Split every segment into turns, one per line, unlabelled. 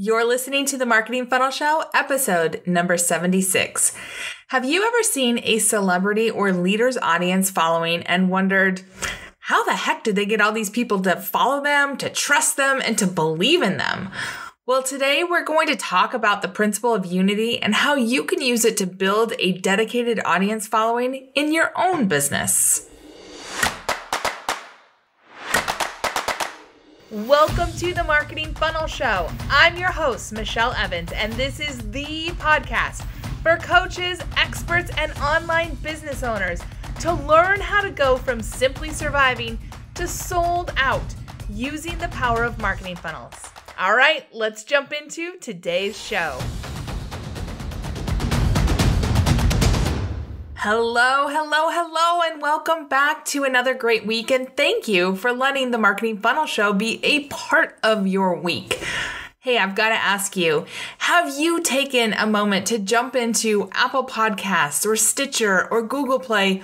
You're listening to the Marketing Funnel Show, episode number 76. Have you ever seen a celebrity or leader's audience following and wondered, how the heck did they get all these people to follow them, to trust them, and to believe in them? Well, today we're going to talk about the principle of unity and how you can use it to build a dedicated audience following in your own business. Welcome to the Marketing Funnel Show. I'm your host, Michelle Evans, and this is the podcast for coaches, experts, and online business owners to learn how to go from simply surviving to sold out using the power of marketing funnels. All right, let's jump into today's show. Hello, and welcome back to another great week. And thank you for letting the Marketing Funnel Show be a part of your week. Hey, I've got to ask you, have you taken a moment to jump into Apple Podcasts or Stitcher or Google Play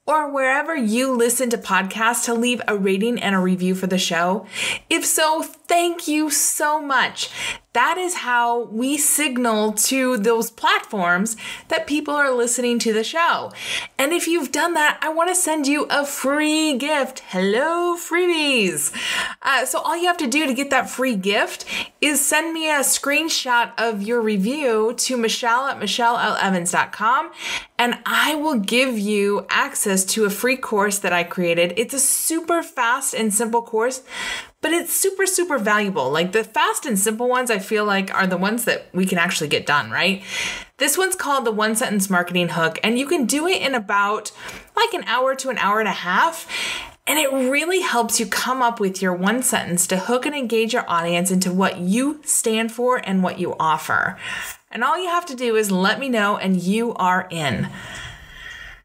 or wherever you listen to podcasts to leave a rating and a review for the show? If so, thank you so much. That is how we signal to those platforms that people are listening to the show. And if you've done that, I want to send you a free gift. Hello, freebies. So all you have to do to get that free gift is send me a screenshot of your review to michelle@michelleevans.com, and I will give you access to a free course that I created. It's a super fast and simple course, but it's super, super valuable. Like the fast and simple ones, I feel like are the ones that we can actually get done, right? This one's called the One Sentence Marketing Hook, and you can do it in about like an hour to an hour and a half. And it really helps you come up with your one sentence to hook and engage your audience into what you stand for and what you offer. And all you have to do is let me know and you are in.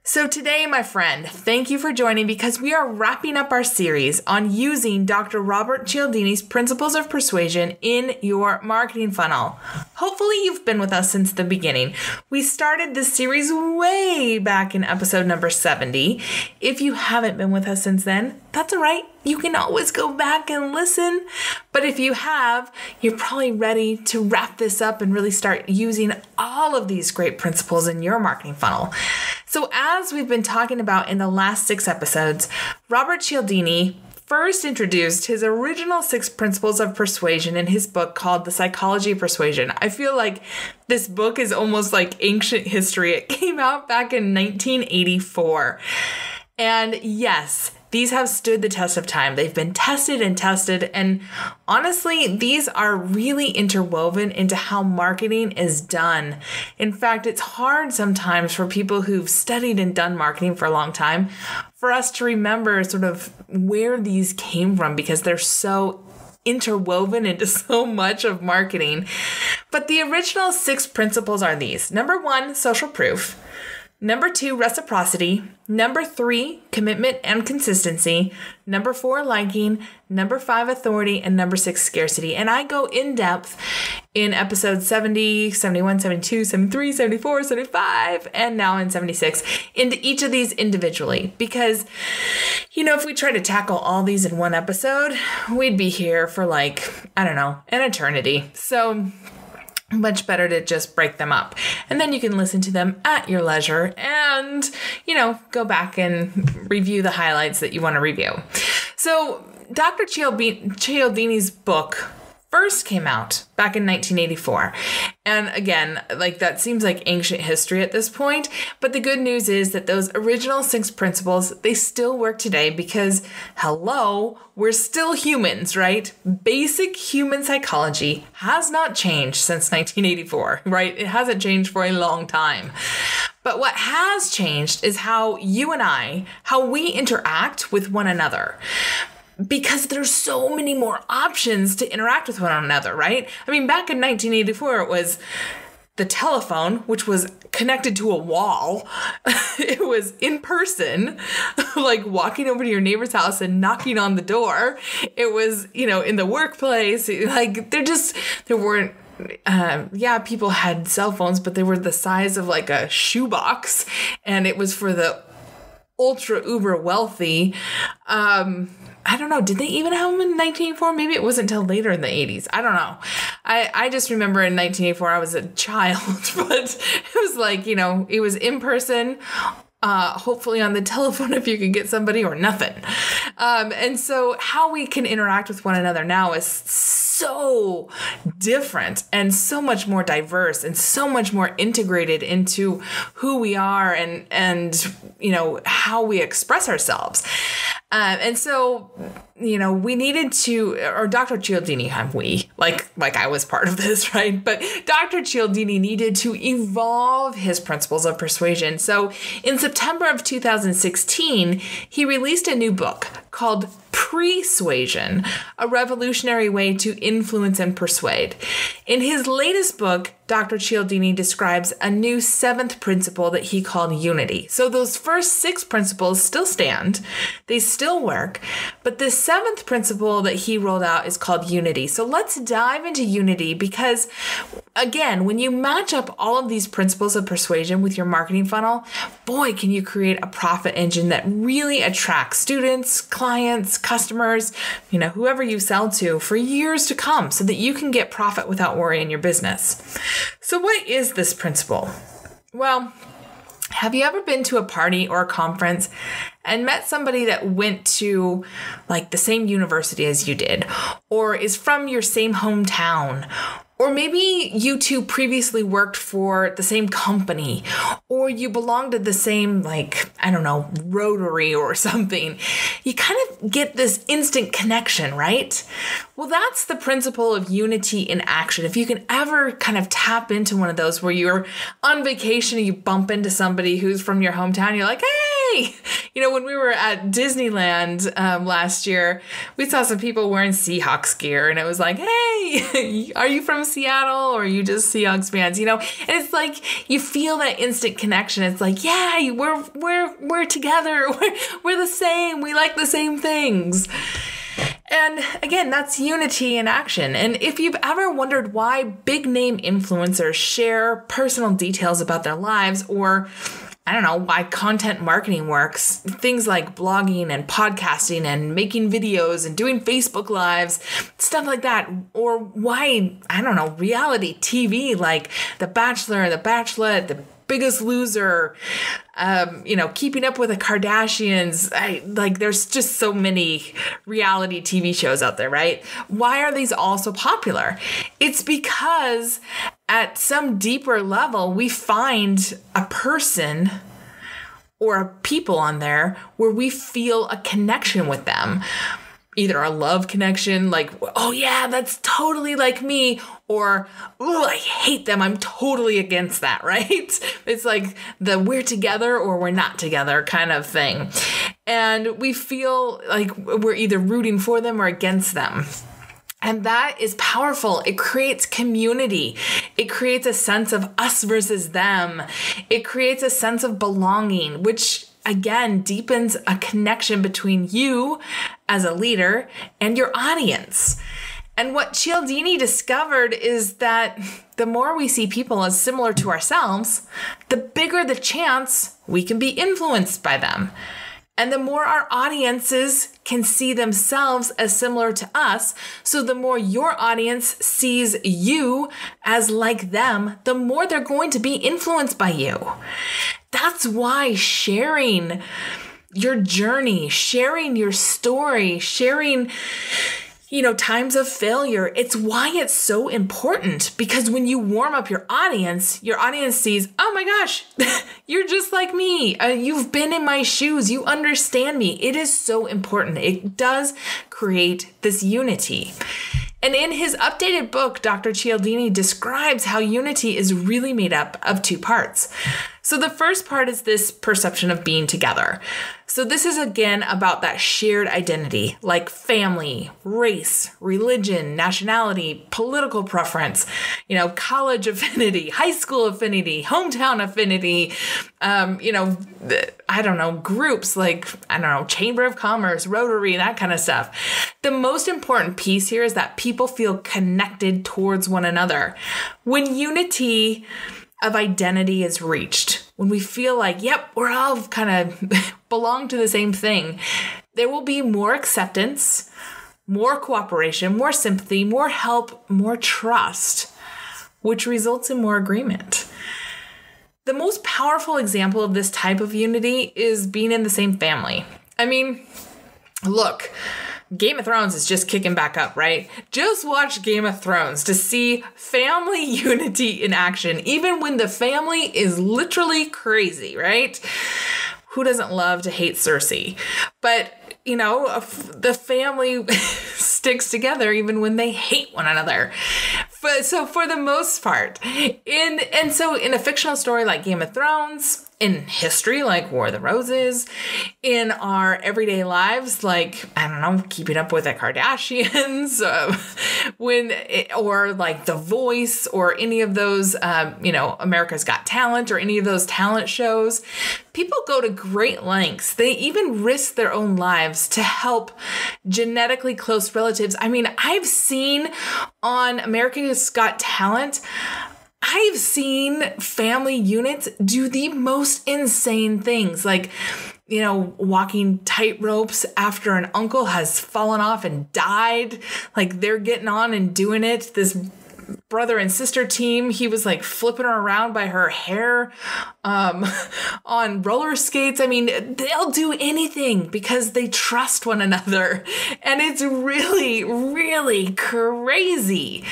So today, my friend, thank you for joining because we are wrapping up our series on using Dr. Robert Cialdini's principles of persuasion in your marketing funnel. Hopefully you've been with us since the beginning. We started this series way back in episode number 70. If you haven't been with us since then, that's all right. You can always go back and listen. But if you have, you're probably ready to wrap this up and really start using all of these great principles in your marketing funnel. So as we've been talking about in the last 6 episodes, Robert Cialdini first introduced his original 6 principles of persuasion in his book called The Psychology of Persuasion. I feel like this book is almost like ancient history. It came out back in 1984. And yes, these have stood the test of time. They've been tested, and honestly, these are really interwoven into how marketing is done. In fact, it's hard sometimes for people who've studied and done marketing for a long time for us to remember sort of where these came from because they're so interwoven into so much of marketing. But the original 6 principles are these. Number 1, social proof. Number 2, reciprocity. Number 3, commitment and consistency. Number 4, liking. Number 5, authority. And number 6, scarcity. And I go in depth in episodes 70, 71, 72, 73, 74, 75, and now in 76 into each of these individually. Because, if we try to tackle all these in one episode, we'd be here for an eternity. So much better to just break them up. And then you can listen to them at your leisure and, go back and review the highlights that you want to review. So Dr. Cialdini's book first came out back in 1984. And again, that seems like ancient history at this point. But the good news is that those original 6 principles, they still work today because, we're still humans, right? Basic human psychology has not changed since 1984, right? It hasn't changed for a long time. But what has changed is how you and how we interact with one another. Because there's so many more options to interact with one another, right? I mean, back in 1984, it was the telephone, which was connected to a wall. It was in person, like walking over to your neighbor's house and knocking on the door. It was, in the workplace. There weren't, people had cell phones, but they were the size of like a shoebox. And it was for the ultra uber wealthy. I don't know. Did they even have them in 1984? Maybe it wasn't until later in the 80s. I don't know. I just remember in 1984, I was a child, but it was like, it was in person, hopefully on the telephone if you could get somebody, or nothing. And so how we can interact with one another now is so different and so much more diverse and so much more integrated into who we are and how we express ourselves. And so, we needed to, or Dr. Cialdini, like I was part of this, right? But Dr. Cialdini needed to evolve his principles of persuasion. So in September of 2016, he released a new book called Persuasion, a revolutionary way to influence and persuade. In his latest book, Dr. Cialdini describes a new 7th principle that he called unity. So those first 6 principles still stand. They still work. But the 7th principle that he rolled out is called unity. So let's dive into unity because, again, when you match up all of these principles of persuasion with your marketing funnel, boy, can you create a profit engine that really attracts students, clients, customers, whoever you sell to for years to come so that you can get profit without worrying your business. So what is this principle? Well, have you ever been to a party or a conference and met somebody that went to the same university as you did, or is from your same hometown? Or maybe you two previously worked for the same company, or you belong to the same, Rotary or something. You kind of get this instant connection, right? Well, that's the principle of unity in action. If you can ever kind of tap into one of those where you're on vacation and you bump into somebody who's from your hometown, you're like, hey! When we were at Disneyland last year, we saw some people wearing Seahawks gear, and it was like, hey, are you from Seattle, or are you just Seahawks fans? And it's like you feel that instant connection. It's like, yeah, we're together. We're the same. We like the same things. And again, that's unity in action. And if you've ever wondered why big name influencers share personal details about their lives, or why content marketing works, things like blogging and podcasting and making videos and doing Facebook Lives, stuff like that, or why, reality TV like The Bachelor, The Bachelorette, The Biggest Loser, Keeping Up with the Kardashians. There's just so many reality TV shows out there, right? Why are these all so popular? It's because at some deeper level, we find a person or a people on there where we feel a connection with them. Either a love connection, like, oh yeah, that's totally like me, or, oh, I hate them, I'm totally against that, right? It's like the we're together or we're not together kind of thing. And we feel like we're either rooting for them or against them. And that is powerful. It creates community. It creates a sense of us versus them. It creates a sense of belonging, which again deepens a connection between you as a leader and your audience. And what Cialdini discovered is that the more we see people as similar to ourselves, the bigger the chance we can be influenced by them. And the more our audiences can see themselves as similar to us, so the more your audience sees you as like them, the more they're going to be influenced by you. That's why sharing your journey, sharing your story, sharing times of failure, it's why it's so important. Because when you warm up your audience sees, oh my gosh, you're just like me. You've been in my shoes. You understand me. It is so important. It does create this unity. And in his updated book, Dr. Cialdini describes how unity is really made up of 2 parts. So the first part is this perception of being together. So this is again about that shared identity, like family, race, religion, nationality, political preference, college affinity, high school affinity, hometown affinity, groups like, Chamber of Commerce, Rotary, that kind of stuff. The most important piece here is that people feel connected towards one another. When unity of identity is reached, when we feel like, yep, we're all kind of belong to the same thing, there will be more acceptance, more cooperation, more sympathy, more help, more trust, which results in more agreement. The most powerful example of this type of unity is being in the same family. I mean, look, Game of Thrones is just kicking back up, right? Just watch Game of Thrones to see family unity in action, even when the family is literally crazy, right? Who doesn't love to hate Cersei? But, you know, the family sticks together even when they hate one another. So for the most part, in a fictional story like Game of Thrones, in history like War of the Roses, in our everyday lives like, I don't know, Keeping Up with the Kardashians, or like The Voice, or any of those, America's Got Talent, or any of those talent shows, people go to great lengths. They even risk their own lives to help genetically close relatives. I mean, I've seen on America's Got Talent, I've seen family units do the most insane things, like, you know, walking tight ropes after an uncle has fallen off and died. Like, they're getting on and doing it. This brother and sister team, he was like flipping her around by her hair on roller skates. I mean, they'll do anything because they trust one another. And it's really, really crazy.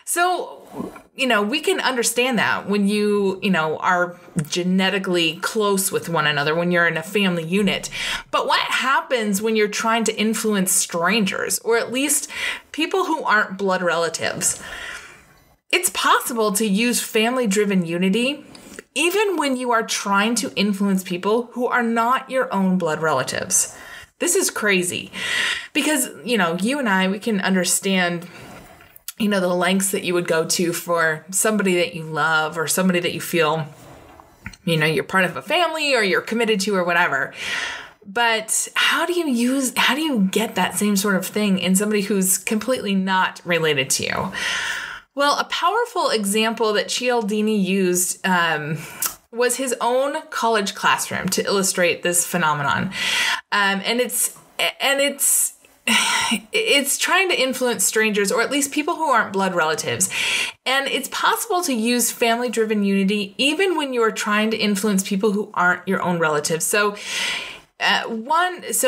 So, you know, we can understand that when you are genetically close with one another, when you're in a family unit. But what happens when you're trying to influence strangers, or at least people who aren't blood relatives? It's possible to use family-driven unity even when you are trying to influence people who are not your own blood relatives. This is crazy because, you know, you and I, we can understand, you know, the lengths that you would go to for somebody that you love or somebody that you feel, you know, you're part of a family or you're committed to or whatever. But how do you get that same sort of thing in somebody who's completely not related to you? Well, a powerful example that Cialdini used was his own college classroom to illustrate this phenomenon. And it's trying to influence strangers, or at least people who aren't blood relatives. And it's possible to use family-driven unity even when you are trying to influence people who aren't your own relatives. So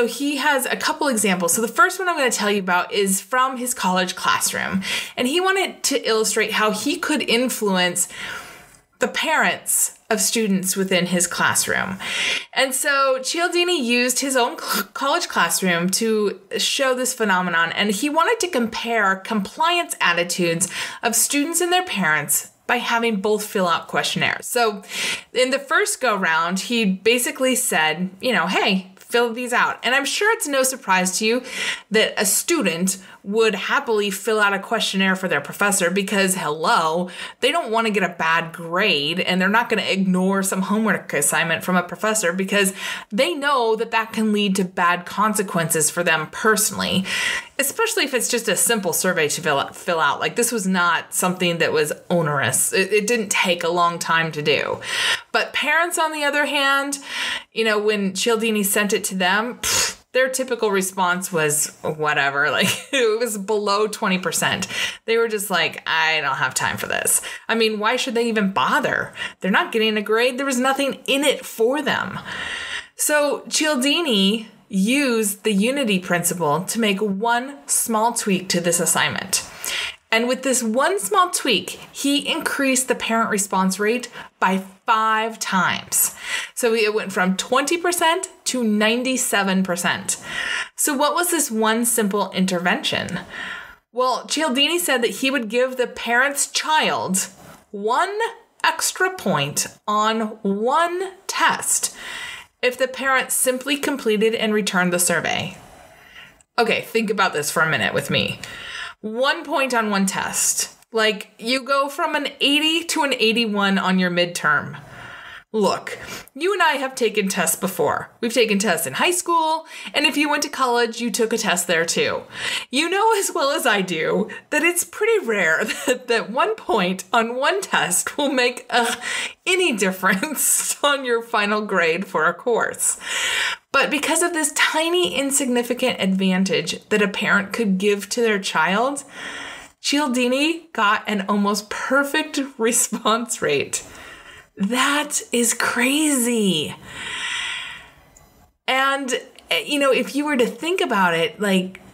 he has a couple examples. So the first one I'm going to tell you about is from his college classroom. And he wanted to illustrate how he could influence the parents of students within his classroom. And so Cialdini used his own college classroom to show this phenomenon. And he wanted to compare compliance attitudes of students and their parents by having both fill out questionnaires. So in the first go round, he basically said, you know, hey, fill these out. And I'm sure it's no surprise to you that a student would happily fill out a questionnaire for their professor because, hello, they don't want to get a bad grade and they're not going to ignore some homework assignment from a professor because they know that that can lead to bad consequences for them personally, especially if it's just a simple survey to fill out. Like, this was not something that was onerous. It didn't take a long time to do. But parents, on the other hand, you know, when Cialdini sent it to them, their typical response was whatever. Like, it was below 20%. They were just like, I don't have time for this. I mean, why should they even bother? They're not getting a grade. There was nothing in it for them. So Cialdini used the unity principle to make one small tweak to this assignment. And with this one small tweak, he increased the parent response rate by 5 times. So it went from 20% to 97%. So what was this one simple intervention? Well, Cialdini said that he would give the parent's child 1 extra point on one test if the parent simply completed and returned the survey. Okay, think about this for a minute with me. 1 point on one test. Like, you go from an 80 to an 81 on your midterm. Look, you and I have taken tests before. We've taken tests in high school, and if you went to college, you took a test there too. You know as well as I do that it's pretty rare that 1 point on one test will make any difference on your final grade for a course. But because of this tiny insignificant advantage that a parent could give to their child, Cialdini got an almost perfect response rate. That is crazy. And, if you were to think about it,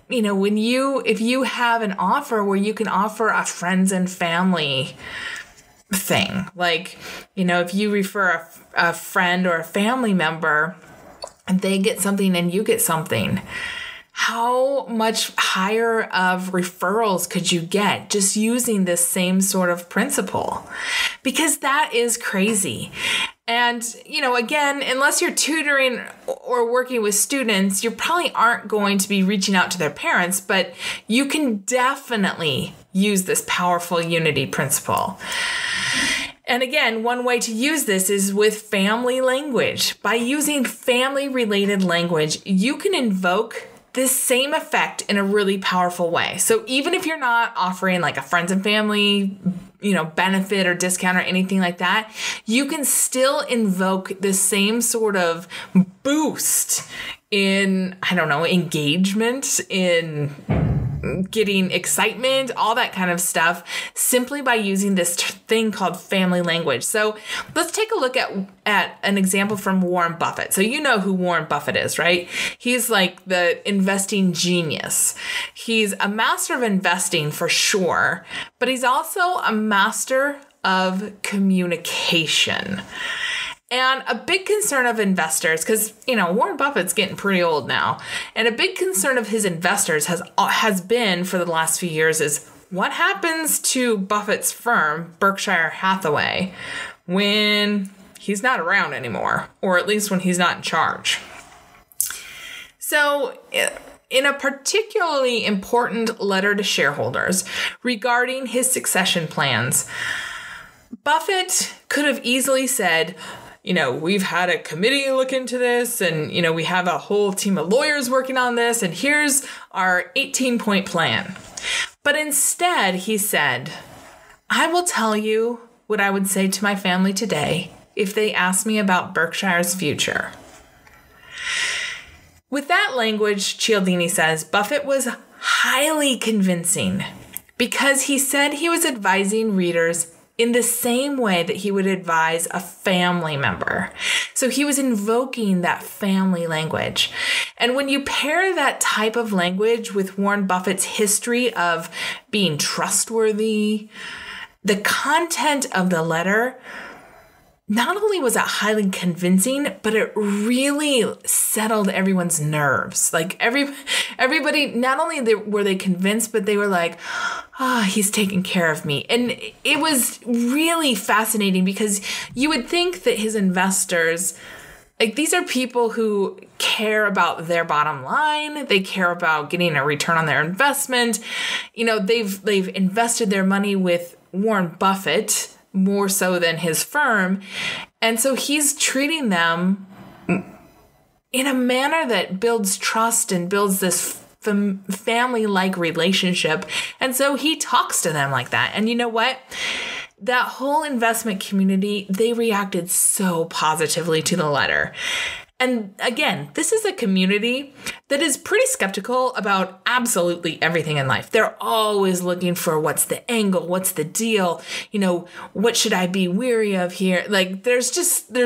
if you have an offer where you can offer a friends and family thing, if you refer a friend or a family member and they get something and you get something, how much higher of referrals could you get just using this same sort of principle? Because that is crazy. And, again, unless you're tutoring or working with students, you probably aren't going to be reaching out to their parents, but you can definitely use this powerful unity principle. And again, one way to use this is with family language. By using family-related language, you can invoke this same effect in a really powerful way. So even if you're not offering a friends and family, benefit or discount or anything like that, you can still invoke the same sort of boost in, engagement, in getting excitement, all that kind of stuff, simply by using this thing called family language. So let's take a look at an example from Warren Buffett. So you know who Warren Buffett is, right? He's like the investing genius. He's a master of investing for sure, but he's also a master of communication. And a big concern of investors, because, Warren Buffett's getting pretty old now, and a big concern of his investors has been for the last few years is what happens to Buffett's firm, Berkshire Hathaway, when he's not around anymore, or at least when he's not in charge. So in a particularly important letter to shareholders regarding his succession plans, Buffett could have easily said, we've had a committee look into this, and, we have a whole team of lawyers working on this, and here's our 18-point plan. But instead, he said, I will tell you what I would say to my family today if they ask me about Berkshire's future. With that language, Cialdini says, Buffett was highly convincing because he said he was advising readers in the same way that he would advise a family member. So he was invoking that family language. And when you pair that type of language with Warren Buffett's history of being trustworthy, the content of the letter, not only was it highly convincing, but it really settled everyone's nerves. Everybody, not only were they convinced, but they were like, he's taking care of me. And it was really fascinating because you would think that his investors, these are people who care about their bottom line. They care about getting a return on their investment. They've invested their money with Warren Buffett more so than his firm. And so he's treating them in a manner that builds trust and builds this family-like relationship. And so he talks to them like that. And you know what? That whole investment community, they reacted so positively to the letter. And again, this is a community that is pretty skeptical about absolutely everything in life. They're always looking for what's the angle, what's the deal, what should I be weary of here? There's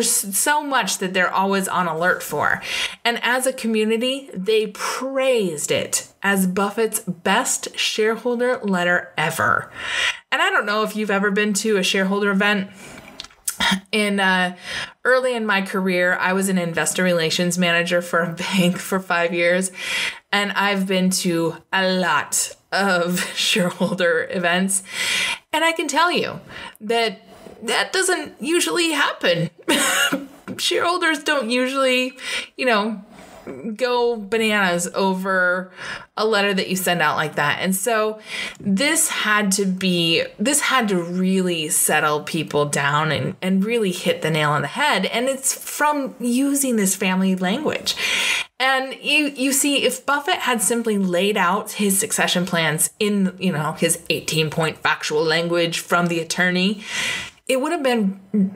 so much that they're always on alert for. And as a community, they praised it as Buffett's best shareholder letter ever. And I don't know if you've ever been to a shareholder event. Early in my career, I was an investor relations manager for a bank for 5 years, and I've been to a lot of shareholder events, and I can tell you that doesn't usually happen. Shareholders don't usually, go bananas over a letter that you send out like that. And so this had to really settle people down and really hit the nail on the head. And it's from using this family language. And you see, if Buffett had simply laid out his succession plans in, his 18-point factual language from the attorney, it would have been,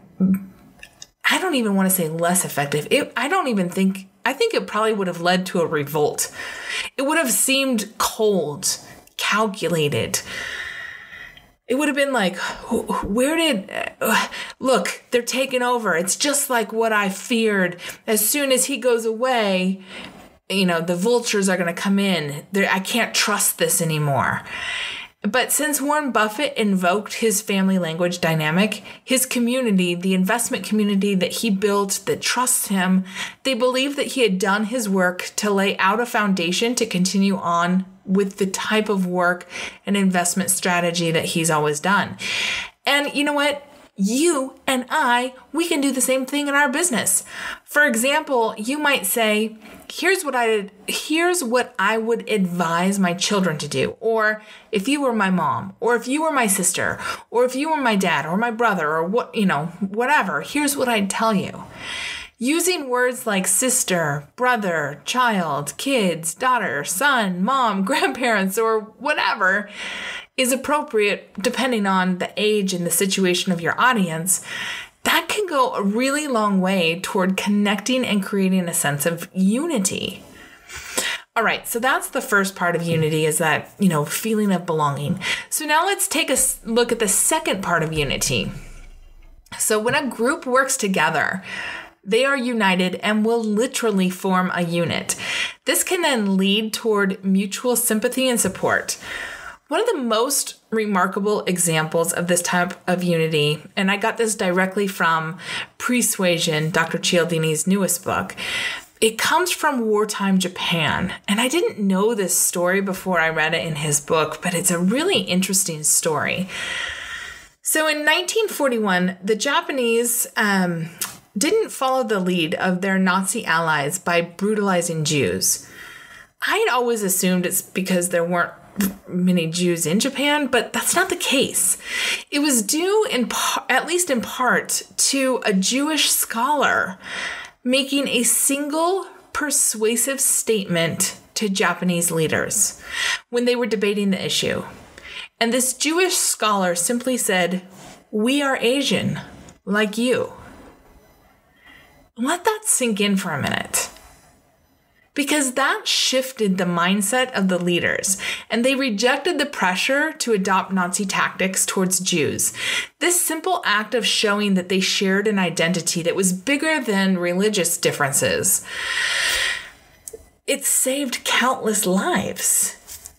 I don't even want to say less effective. I think it probably would have led to a revolt. It would have seemed cold, calculated. It would have been like, look, they're taking over. It's just like what I feared. As soon as he goes away, the vultures are going to come in. I can't trust this anymore. But since Warren Buffett invoked his family language dynamic, his community, the investment community that he built that trusts him, they believe that he had done his work to lay out a foundation to continue on with the type of work and investment strategy that he's always done. And you know what? You and we can do the same thing in our business. For example, you might say, here's what I would advise my children to do. Or if you were my mom, or if you were my sister, or if you were my dad or my brother, or whatever, here's what I'd tell you. Using words like sister, brother, child, kids, daughter, son, mom, grandparents, or whatever is appropriate depending on the age and the situation of your audience, that can go a really long way toward connecting and creating a sense of unity. All right, so that's the first part of unity, is that, feeling of belonging. So now let's take a look at the second part of unity. So when a group works together, they are united and will literally form a unit. This can then lead toward mutual sympathy and support. One of the most remarkable examples of this type of unity, and I got this directly from Persuasion, Dr. Cialdini's newest book, it comes from wartime Japan. And I didn't know this story before I read it in his book, but it's a really interesting story. So in 1941, the Japanese didn't follow the lead of their Nazi allies by brutalizing Jews. I'd always assumed it's because there weren't many Jews in Japan, but that's not the case. It was due, at least in part, to a Jewish scholar making a single persuasive statement to Japanese leaders when they were debating the issue. And this Jewish scholar simply said, "We are Asian, like you." Let that sink in for a minute. Because that shifted the mindset of the leaders, and they rejected the pressure to adopt Nazi tactics towards Jews. This simple act of showing that they shared an identity that was bigger than religious differences, it saved countless lives.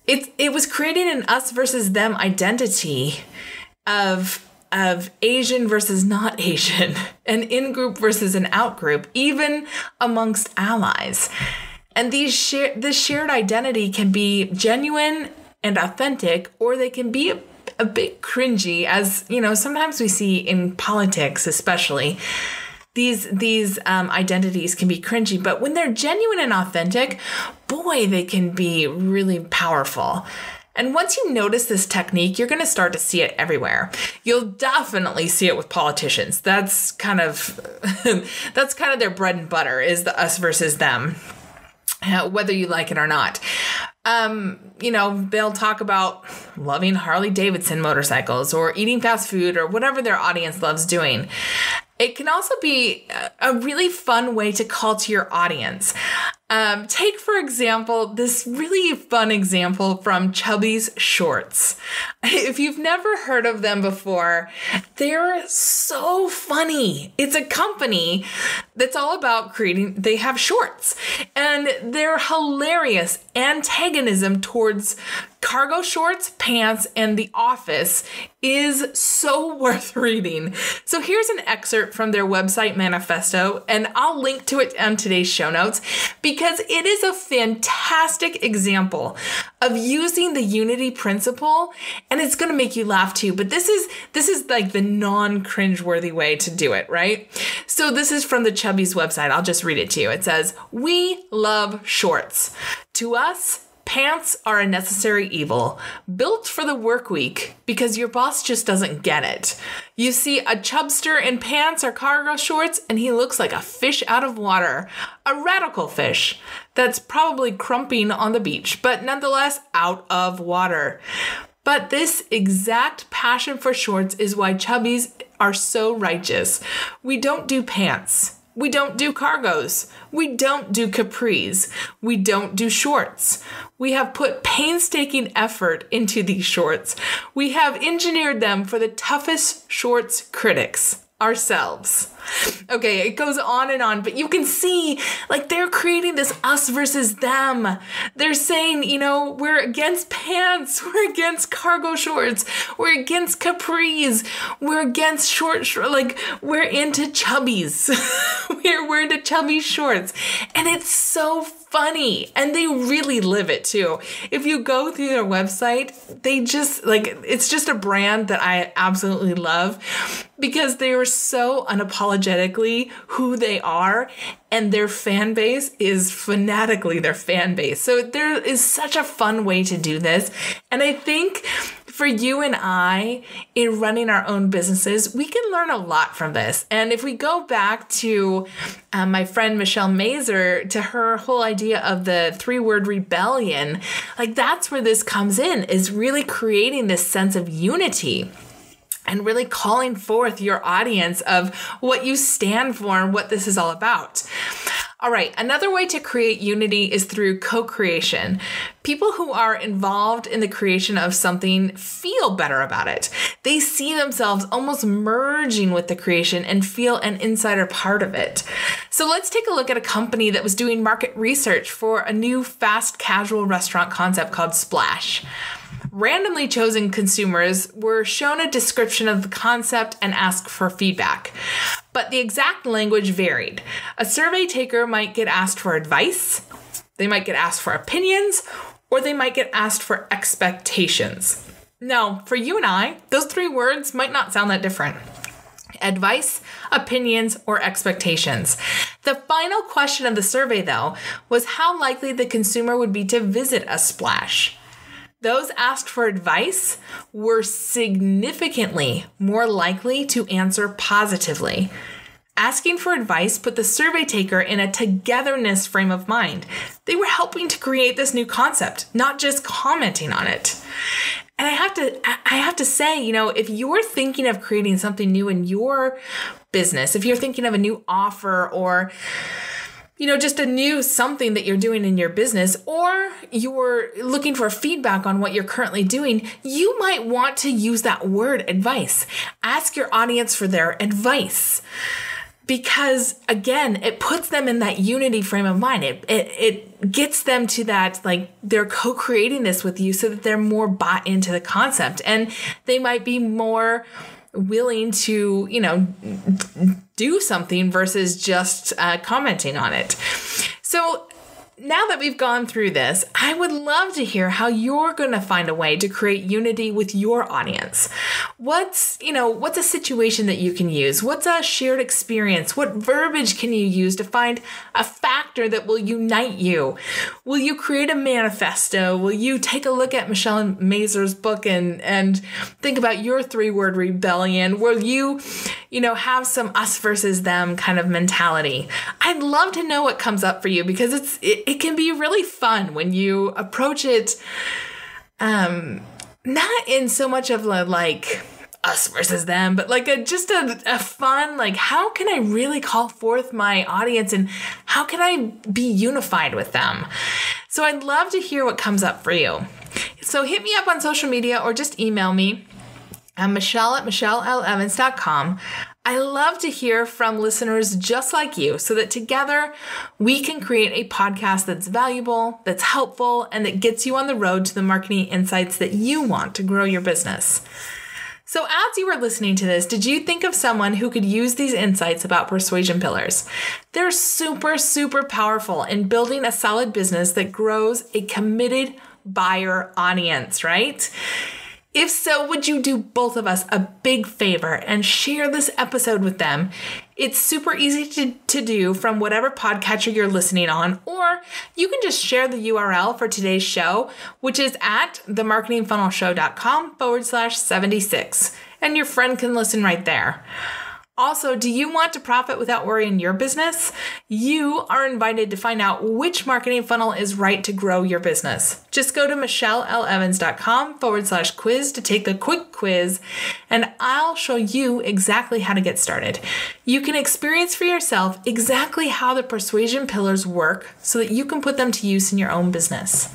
It was creating an us versus them identity of Asian versus not Asian, an in-group versus an out-group, even amongst allies. And this shared identity can be genuine and authentic, or they can be a bit cringy, as sometimes we see in politics, especially. These identities can be cringy, but when they're genuine and authentic, boy, they can be really powerful. And once you notice this technique, you're going to start to see it everywhere. You'll definitely see it with politicians. That's kind of their bread and butter, is the us versus them. Whether you like it or not. They'll talk about loving Harley Davidson motorcycles or eating fast food or whatever their audience loves doing. It can also be a really fun way to call to your audience. Take, for example, this really fun example from Chubby's Shorts. If you've never heard of them before, they're so funny. It's a company that's all about they have shorts, and their hilarious antagonism towards Cargo Shorts, Pants, and The Office is so worth reading. So here's an excerpt from their website manifesto, and I'll link to it on today's show notes because it is a fantastic example of using the unity principle, and it's going to make you laugh too. But this is like the non-cringeworthy way to do it, right? So this is from the Chubby's website. I'll just read it to you. It says, "We love shorts. To us, pants are a necessary evil, built for the work week because your boss just doesn't get it. You see a chubster in pants or cargo shorts and he looks like a fish out of water, a radical fish that's probably crumping on the beach, but nonetheless out of water. But this exact passion for shorts is why chubbies are so righteous. We don't do pants. We don't do cargos. We don't do capris. We don't do shorts. We have put painstaking effort into these shorts. We have engineered them for the toughest shorts critics, ourselves." Okay, it goes on, but you can see, like, they're creating this us versus them. They're saying, we're against pants, we're against cargo shorts, we're against capris, we're against we're into chubbies. we're into chubby shorts. And it's so funny. And they really live it too. If you go through their website, they just, it's just a brand that I absolutely love because they are so unapologetically who they are, and their fan base is fanatically their fan base. So there is such a fun way to do this. And I think for you and I, in running our own businesses, we can learn a lot from this. And if we go back to my friend Michelle Mazer, to her whole idea of the 3-word rebellion, that's where this comes in, is really creating this sense of unity and really calling forth your audience of what you stand for and what this is all about. All right, another way to create unity is through co-creation. People who are involved in the creation of something feel better about it. They see themselves almost merging with the creation and feel an insider part of it. So let's take a look at a company that was doing market research for a new fast casual restaurant concept called Splash. Randomly chosen consumers were shown a description of the concept and asked for feedback. But the exact language varied. A survey taker might get asked for advice, they might get asked for opinions, or they might get asked for expectations. Now, for you and I, those 3 words might not sound that different. Advice, opinions, or expectations. The final question of the survey, though, was how likely the consumer would be to visit a Splash. Those asked for advice were significantly more likely to answer positively. Asking for advice put the survey taker in a togetherness frame of mind. They were helping to create this new concept, not just commenting on it. And I have to say, if you're thinking of creating something new in your business, if you're thinking of a new offer or just a new something that you're doing in your business, or you're looking for feedback on what you're currently doing, you might want to use that word advice. Ask your audience for their advice. Because again, it puts them in that unity frame of mind. It gets them to that, they're co-creating this with you so that they're more bought into the concept, and they might be more willing to, do something versus just commenting on it. So now that we've gone through this, I would love to hear how you're going to find a way to create unity with your audience. What's a situation that you can use? What's a shared experience? What verbiage can you use to find a factor that will unite you? Will you create a manifesto? Will you take a look at Michelle Mazer's book and think about your 3-word rebellion? Will you, have some us versus them kind of mentality? I'd love to know what comes up for you because it can be really fun when you approach it, not in so much of us versus them, but just a fun, how can I really call forth my audience and how can I be unified with them? So I'd love to hear what comes up for you. So hit me up on social media or just email me. I'm Michelle at michelleLevans.com. I love to hear from listeners just like you so that together we can create a podcast that's valuable, that's helpful, and that gets you on the road to the marketing insights that you want to grow your business. So as you were listening to this, did you think of someone who could use these insights about persuasion pillars? They're super, super powerful in building a solid business that grows a committed buyer audience, right? If so, would you do both of us a big favor and share this episode with them? It's super easy to do from whatever podcatcher you're listening on, or you can just share the URL for today's show, which is at themarketingfunnelshow.com/76, and your friend can listen right there. Also, do you want to profit without worrying your business? You are invited to find out which marketing funnel is right to grow your business. Just go to michellelevans.com/quiz to take the quick quiz, and I'll show you exactly how to get started. You can experience for yourself exactly how the persuasion pillars work so that you can put them to use in your own business.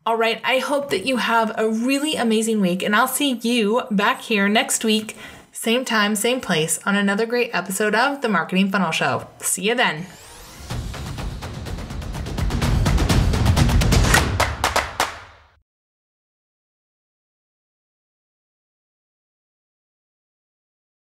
All right, I hope that you have a really amazing week, and I'll see you back here next week. Same time, same place, on another great episode of The Marketing Funnel Show. See you then.